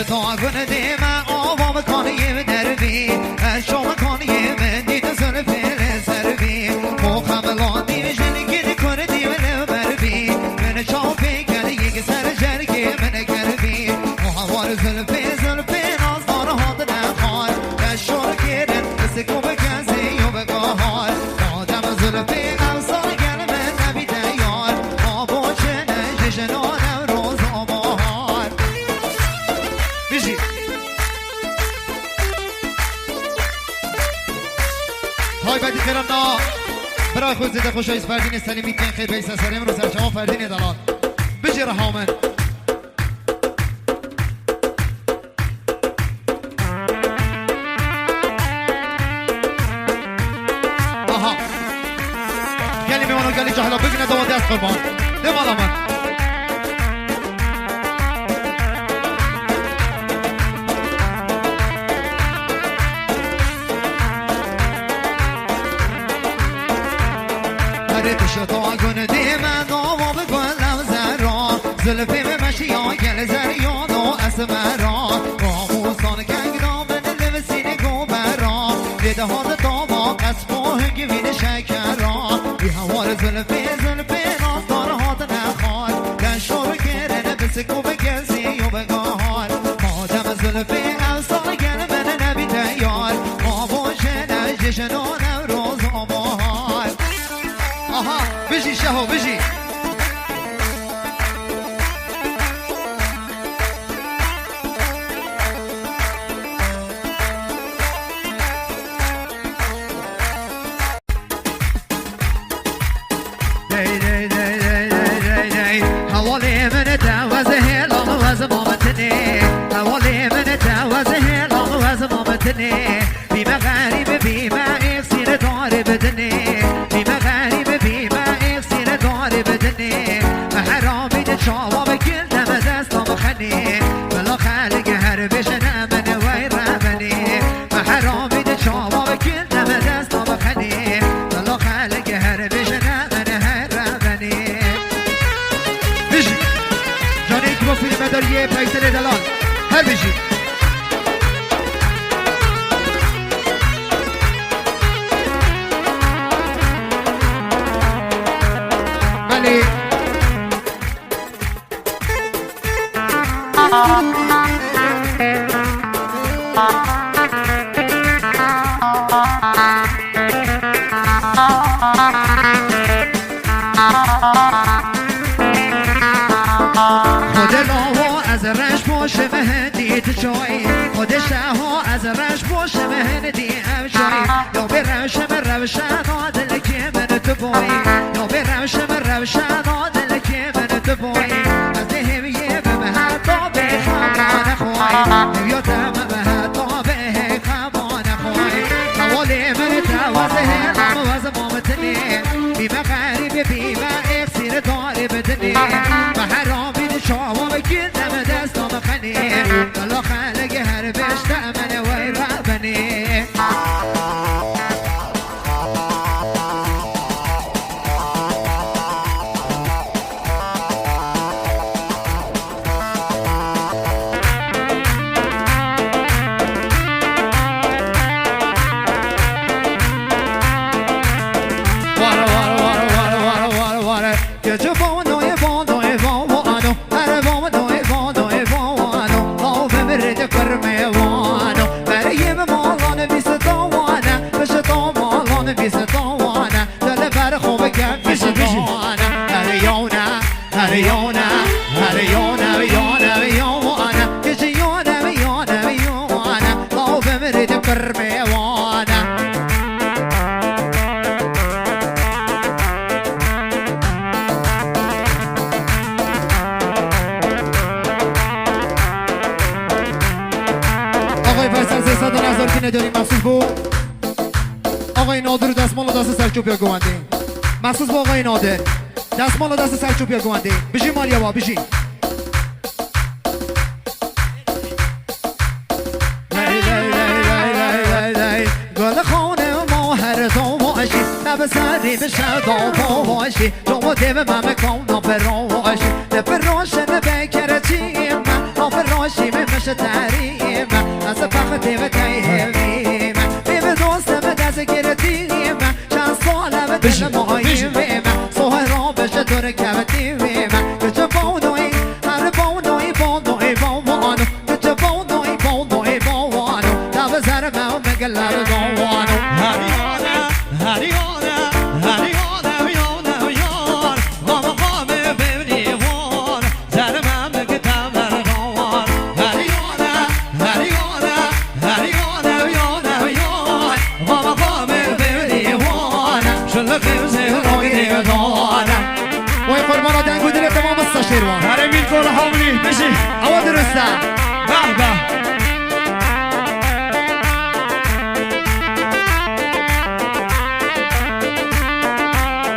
تا گونه دیمه آوا بکنیم دربی شما کنیم دید زلف سربی مخملان دیجنی گیری کنه دیمه بربی من چاپی کنه یک سر جرگی من کربی محوار زلف نازدار هاد نخوار کشور گیرن بسکو بگزی و بگاهار آدم زلف نوزار گل من نبی دیار آبا چنه جشنانم روز آباهار بیشی های بدی خیرم نا برای خود زده خوش آیز فردین سلیمیت کن خیر بیسه سریم رو سرچه فردین دلال بجی رحامن آها گلی میمانو گلی جهلا بگینه دو دست قربان دمالا من تو گونه دیمه نامو بگلم زرا زلفی ممشی ها گل زریان و اسمرا راموسان کنگرام من لبسین گوبرا دیده ها داما قصف و هنگوین شکرا بی هوار زلفی ناستار هات نخواد کشور گرنه بسکو بگزی و بگاهار آدم زلفی افسار گل من نبی دیار ما بوشنه جشنانم روز آباهار آها بجی شهو بجی حوالی من تعوز هلال وز مامتنی حوالی من تعوز هلال وز مامتنی بیمه غریب بیمه اکسیر دار بدنی بیمه غریب بیمه اکسیر دار بدنی محرامی ده چاوا بکل دم دستم خنی بلا خلق هر بشنه من وی رمنی محرامی ده چاوا بکل دم دستم خنی بلا خلق هر بشنه من هر رمنی بشی جانی که با فیلم داریه پیسر دلال هر بشی بله خود لاوا از رش باشه مهندی تو جایی خود شهها از رش باشه مهندی ام جایی یا به روشن آدل که من تو بایی یا به روشن آدل که من تو بایی از دهمیه به مهتا به خمان خواهی یا دم مهتا به خمان خواهی حوالی من توازه هم وز مامتنی بیمه غریب بیمه اکسیر داری بدنی و حرامی ده شاوا بگیر دم دستم خنی بلا خلق هر بشت من وی ربنی نداری مخصوص بو آقای نادر دستمال و دست سرچوبیا گوانده مخصوص با آقای نادر دستمال و دست سرچوبیا گوانده بشی مالیا با بشی گل خانه ما هر دو باشی لب سری به شدا باشی تو دیو ممه کام نافراشی نفراشن بکر چی من نافراشی تحریم از فقطی و تیمیم بیم دوستم دست گرتیم چند ساله به دل ماییم سوه را بشه دور کبتیم کچه بانوی هر بانوی بانوی بانوانو کچه بانوی بانوی بانوانو دو زرمه و مگلر بانوانو هریانه هریانه هریانه یانه یان غام ببریوان زرمم بگتم برگان هریانه هریانه هریانه یانه یان غام ببریوان شلقیم زهرای دیدانه وای قربانا دنگو دل تمام الصشيروان هرمين كل حولي بشي اوا درسته